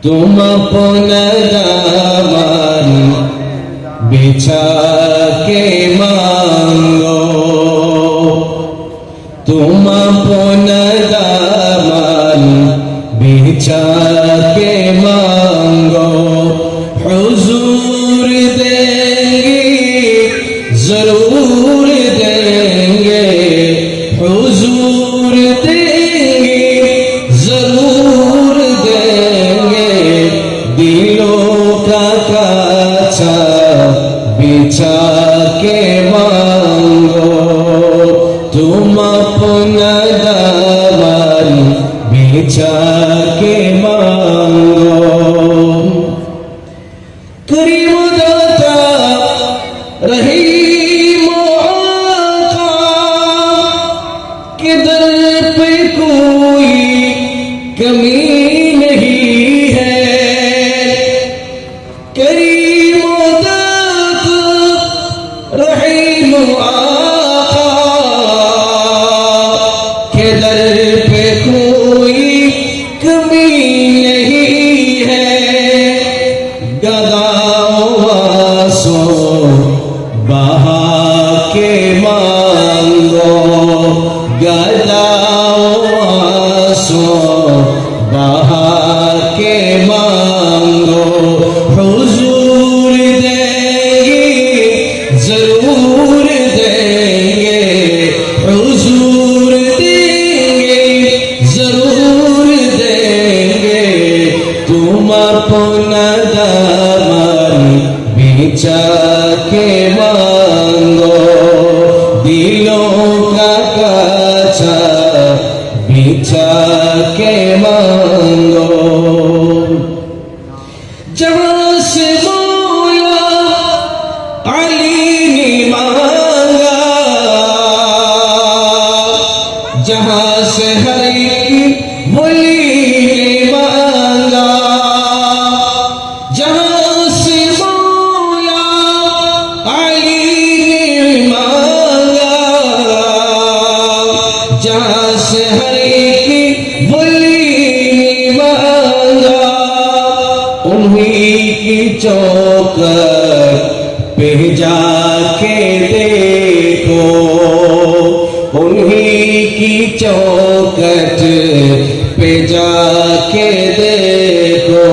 तुम अपना दामन बिछा के मांगो, तुम अपना दामन बिछा के मांगो। हुजूर देंगे जरूर देंगे, हुजूर देंगे जरूर देंगे। दिलों का कांचा बिछा के मांगो, तुम अपना दामन बिछा के मांगो। करीम दाता रहीम आका के दर पे कोई कमी नहीं है। करीम दाता रहीम आका के दर पे कोई कमी नहीं है। गदासो बहा के मांगो, गदासो बहा के मांगो। हुजूर देंगे जरूर देंगे, हुजूर देंगे जरूर देंगे। तुम अपना दामन बिछा के मांगो, दिलों का कांचा बिछा के मांगो। जहां से मौला अली ने मांगा, जहां से हर एक वली ने मांगा, जहां से मौला अली ने मांगा, जहां से हर एक वली ने मांगा। उन्हीं की चौखट पे जाके देखो, उन्हीं की चौखट पे जाके देखो।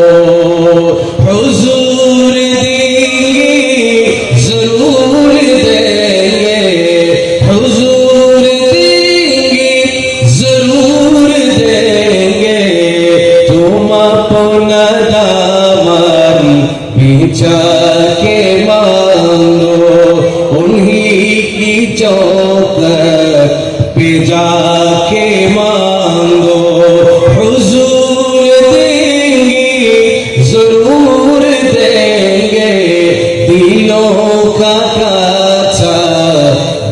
हुजूर देंगे जरूर देंगे, हुजूर देंगे जरूर देंगे। तुम अपना दामन बिछा के मांगो, उन्हीं की चौखट पे जाके मांगो। हुजूर देंगे जरूर देंगे, दिलों का कांचा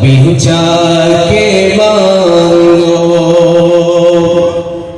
बिछा के मांगो।